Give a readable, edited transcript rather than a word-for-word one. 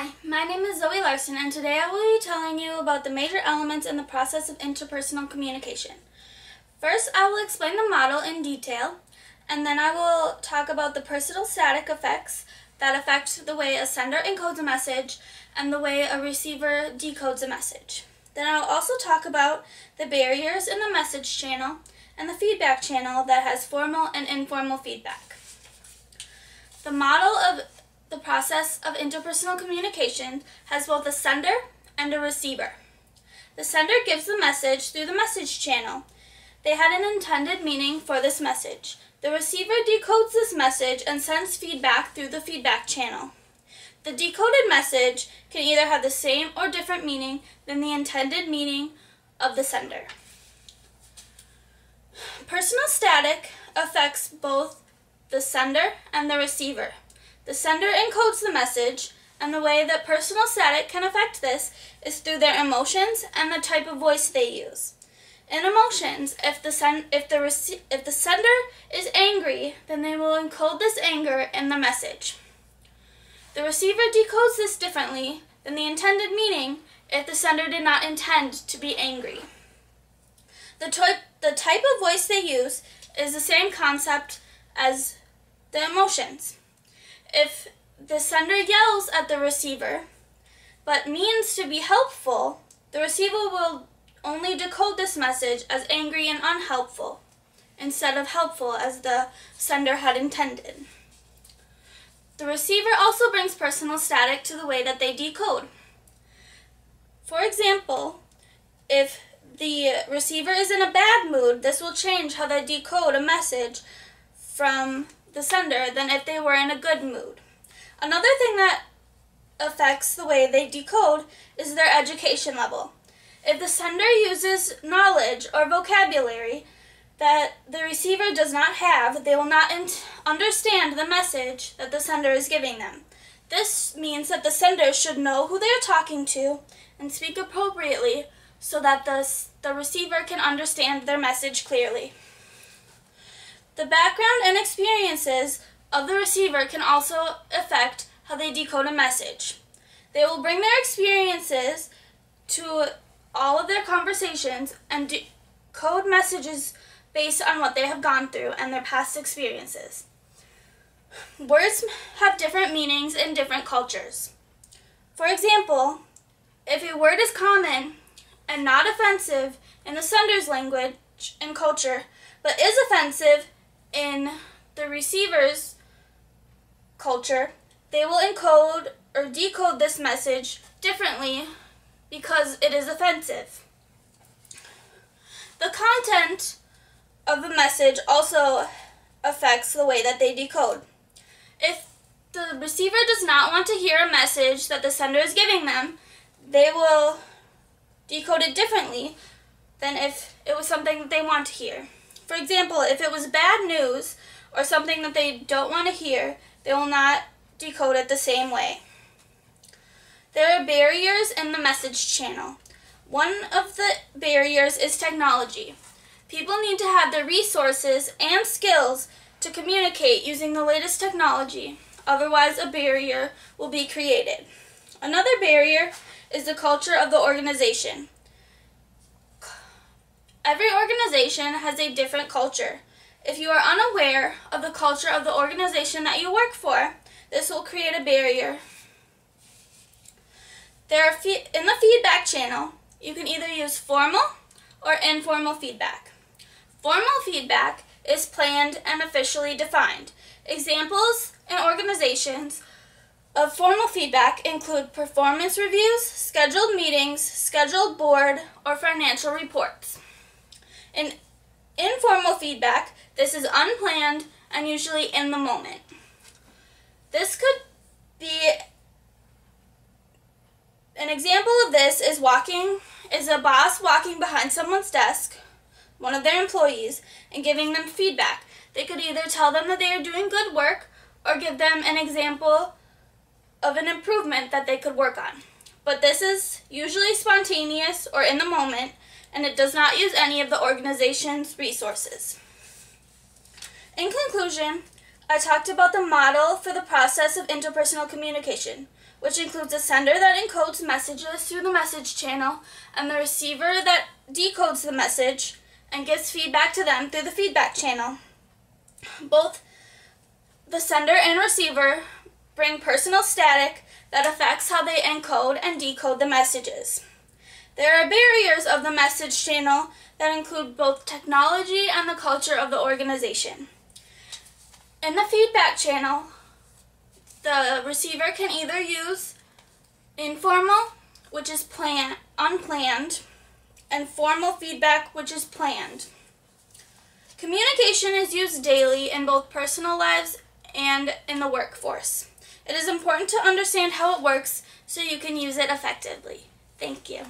Hi, my name is Zoe Larson, and today I will be telling you about the major elements in the process of interpersonal communication. First, I will explain the model in detail, and then I will talk about the personal static effects that affect the way a sender encodes a message and the way a receiver decodes a message. Then I will also talk about the barriers in the message channel and the feedback channel that has formal and informal feedback. The model of the process of interpersonal communication has both a sender and a receiver. The sender gives the message through the message channel. They had an intended meaning for this message. The receiver decodes this message and sends feedback through the feedback channel. The decoded message can either have the same or different meaning than the intended meaning of the sender. Personal static affects both the sender and the receiver. The sender encodes the message, and the way that personal static can affect this is through their emotions and the type of voice they use. In emotions, if the sender is angry, then they will encode this anger in the message. The receiver decodes this differently than the intended meaning if the sender did not intend to be angry. The type of voice they use is the same concept as the emotions. If the sender yells at the receiver, but means to be helpful, the receiver will only decode this message as angry and unhelpful, instead of helpful as the sender had intended. The receiver also brings personal static to the way that they decode. For example, if the receiver is in a bad mood, this will change how they decode a message from the sender than if they were in a good mood. Another thing that affects the way they decode is their education level. If the sender uses knowledge or vocabulary that the receiver does not have, they will not understand the message that the sender is giving them. This means that the sender should know who they are talking to and speak appropriately so that the receiver can understand their message clearly. The background and experiences of the receiver can also affect how they decode a message. They will bring their experiences to all of their conversations and decode messages based on what they have gone through and their past experiences. Words have different meanings in different cultures. For example, if a word is common and not offensive in the sender's language and culture, but is offensive in the receiver's culture, they will encode or decode this message differently because it is offensive. The content of the message also affects the way that they decode. If the receiver does not want to hear a message that the sender is giving them, they will decode it differently than if it was something that they want to hear. For example, if it was bad news or something that they don't want to hear, they will not decode it the same way. There are barriers in the message channel. One of the barriers is technology. People need to have the resources and skills to communicate using the latest technology, otherwise a barrier will be created. Another barrier is the culture of the organization. Every organization has a different culture. If you are unaware of the culture of the organization that you work for, this will create a barrier. In the feedback channel, you can either use formal or informal feedback. Formal feedback is planned and officially defined. Examples in organizations of formal feedback include performance reviews, scheduled meetings, scheduled board, or financial reports. In informal feedback, this is unplanned and usually in the moment. This could be an example of this is a boss walking behind someone's desk, one of their employees, and giving them feedback. They could either tell them that they are doing good work or give them an example of an improvement that they could work on. But this is usually spontaneous or in the moment, and it does not use any of the organization's resources. In conclusion, I talked about the model for the process of interpersonal communication. which includes a sender that encodes messages through the message channel and the receiver that decodes the message and gives feedback to them through the feedback channel. Both the sender and receiver bring personal static that affects how they encode and decode the messages. There are barriers of the message channel that include both technology and the culture of the organization. In the feedback channel, the receiver can either use informal, which is unplanned, and formal feedback, which is planned. Communication is used daily in both personal lives and in the workforce. It is important to understand how it works so you can use it effectively. Thank you.